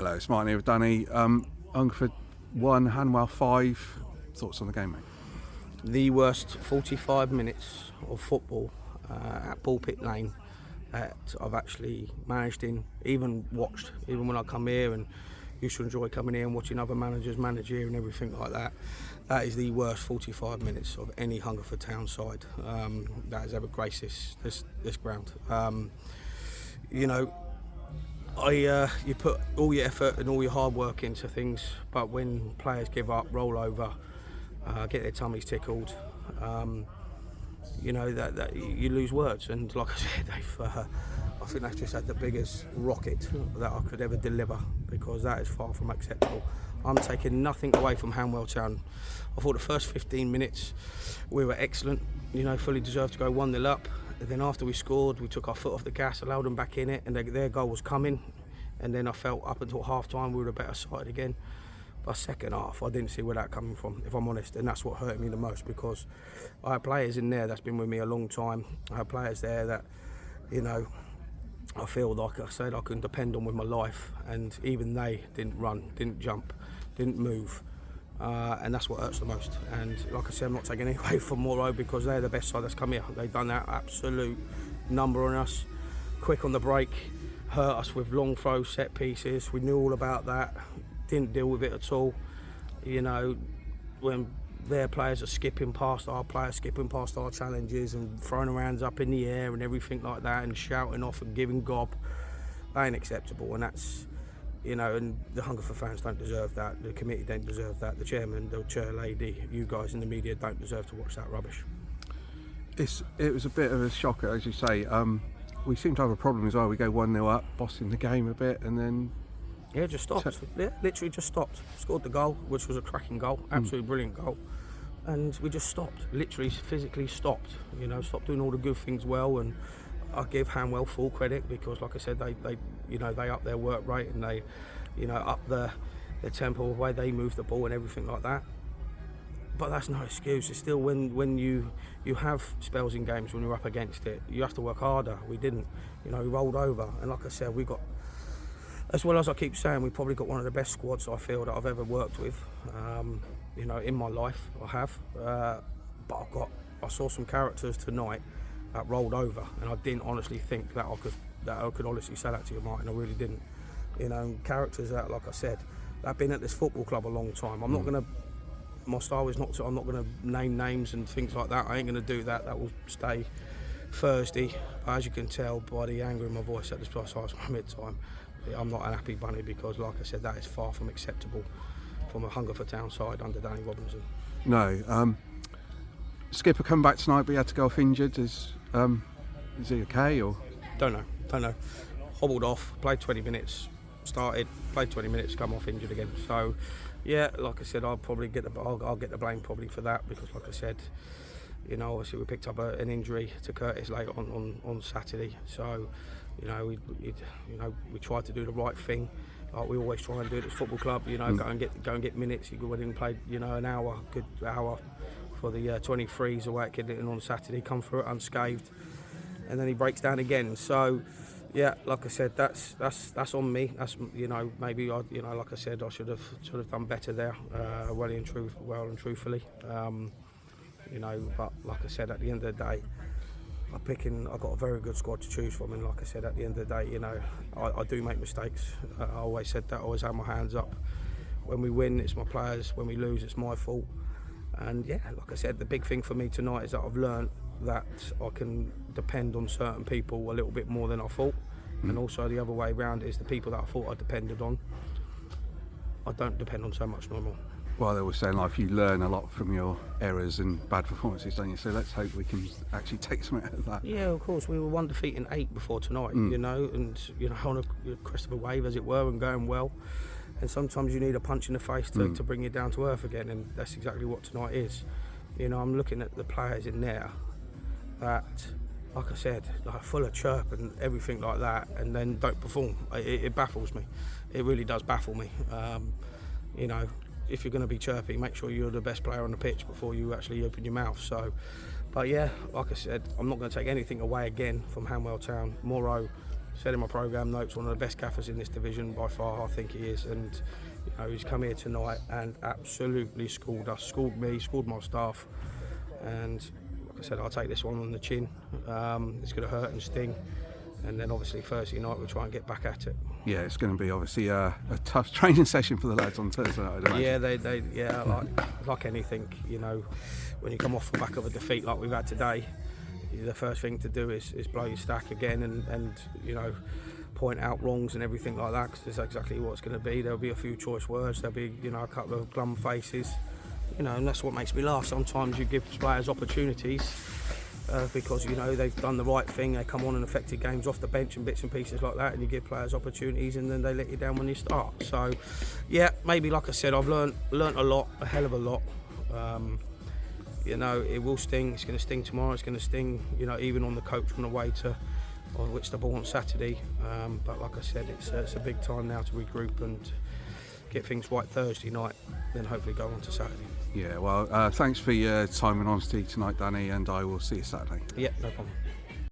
Hello, it's Martin here with Danny. Hungerford 1, Hanwell 5. Thoughts on the game, mate? The worst 45 minutes of football at Pulpit Lane that I've actually managed in, even watched, even when I come here and used to enjoy coming here and watching other managers manage here and everything like that. That is the worst 45 minutes of any Hungerford Town side that has ever graced this ground. You put all your effort and all your hard work into things, but when players give up, roll over, get their tummies tickled, that you lose words. And like I said, I think they've just had the biggest rocket that I could ever deliver, because that is far from acceptable. I'm taking nothing away from Hanwell Town. I thought the first 15 minutes we were excellent, fully deserved to go 1-0 up. And then after we scored, we took our foot off the gas, allowed them back in it, and their goal was coming. And then I felt up until half-time we were the better side again. But second half, I didn't see where that coming from, if I'm honest, and that's what hurt me the most, because I had players in there that's been with me a long time. I had players there that, I feel like I said I can depend on with my life, and even they didn't run, didn't jump, didn't move. And that's what hurts the most. And like I said, I'm not taking any away from Morrow, because they're the best side that's come here. They've done that absolute number on us, quick on the break, hurt us with long throw set pieces. We knew all about that, didn't deal with it at all. When their players are skipping past our players, skipping past our challenges and throwing their hands up in the air and everything like that and shouting off and giving gob, that ain't acceptable. And that's, and the Hungerford fans don't deserve that, the committee don't deserve that, the chairman, the chair lady, you guys in the media don't deserve to watch that rubbish. It was a bit of a shocker, as you say. We seem to have a problem as well. We go 1-0 up, bossing the game a bit, and then... Yeah, just stopped. Literally just stopped. Scored the goal, which was a cracking goal, absolutely brilliant goal. And we just stopped, literally physically stopped, stopped doing all the good things well. And I give Hanwell full credit, because like I said, they up their work rate, and they, up the tempo, the way they move the ball and everything like that. But that's no excuse. It's still when you have spells in games when you're up against it, you have to work harder. We didn't, we rolled over. And like I said, we got, as well as I keep saying, we probably got one of the best squads I feel that I've ever worked with. In my life, I have. But I saw some characters tonight that rolled over, and I didn't honestly think that I could honestly say that to you, Martin. I really didn't. Characters that, like I said, that have been at this football club a long time. I'm not gonna. My style is not to. I'm not gonna name names and things like that. I ain't gonna do that. That will stay Thursday. But as you can tell by the anger in my voice at this precise moment in time, I'm not an happy bunny, because, like I said, that is far from acceptable from a Hungerford Town side under Danny Robinson. No. Skipper come back tonight, but he had to go off injured. Is he okay, or? Don't know. Hobbled off, played 20 minutes, started, played 20 minutes, come off injured again. So, yeah, like I said, I'll get the blame probably for that, because, like I said, obviously we picked up an injury to Curtis late on Saturday. So, we tried to do the right thing, like we always try and do at this football club. Go and get minutes. He went in and played, an good hour for the 23s away at Kidlington on Saturday. Come through it unscathed, and then he breaks down again. So, yeah, like I said, that's on me. That's maybe like I said, I should have done better there, well and truthfully. But like I said, at the end of the day, I got a very good squad to choose from, and like I said, at the end of the day, I do make mistakes. I always said that. I always have my hands up. When we win, it's my players. When we lose, it's my fault. And yeah, like I said, the big thing for me tonight is that I've learned that I can depend on certain people a little bit more than I thought. And also the other way around is the people that I thought I depended on, I don't depend on so much no more. Well, they were saying, like, you learn a lot from your errors and bad performances, don't you? So let's hope we can actually take something out of that. Yeah, of course. We were 1 defeat in 8 before tonight, and on a crest of a wave, as it were, and going well. And sometimes you need a punch in the face to bring you down to earth again, and that's exactly what tonight is. I'm looking at the players in there that, like I said, like full of chirp and everything like that, and then don't perform. It baffles me. It really does baffle me. If you're going to be chirpy, make sure you're the best player on the pitch before you actually open your mouth. So, but yeah, like I said, I'm not going to take anything away again from Hanwell Town. Morrow said in my programme notes, one of the best gaffers in this division by far. I think he is, and you know, he's come here tonight and absolutely schooled us, schooled me, schooled my staff, and like I said, I'll take this one on the chin. It's going to hurt and sting, and then obviously Thursday night we'll try and get back at it. Yeah, it's going to be obviously a tough training session for the lads on Thursday night, I'd imagine. Yeah, like anything, you know, when you come off the back of a defeat like we've had today, the first thing to do is blow your stack again and you know, point out wrongs and everything like that, because that's exactly what it's going to be. There'll be a few choice words, there'll be, you know, a couple of glum faces, you know, and that's what makes me laugh. Sometimes you give players opportunities because, you know, they've done the right thing, they come on and affected games off the bench and bits and pieces like that, and you give players opportunities and then they let you down when you start. So yeah, maybe like I said, I've learnt a lot, a hell of a lot. You know, it will sting. It's going to sting tomorrow. It's going to sting, you know, even on the coach on the way to on Whitstable on Saturday. But like I said, it's a big time now to regroup and get things right Thursday night, then hopefully go on to Saturday. Yeah, well, thanks for your time and honesty tonight, Danny, and I will see you Saturday. Yeah, no problem.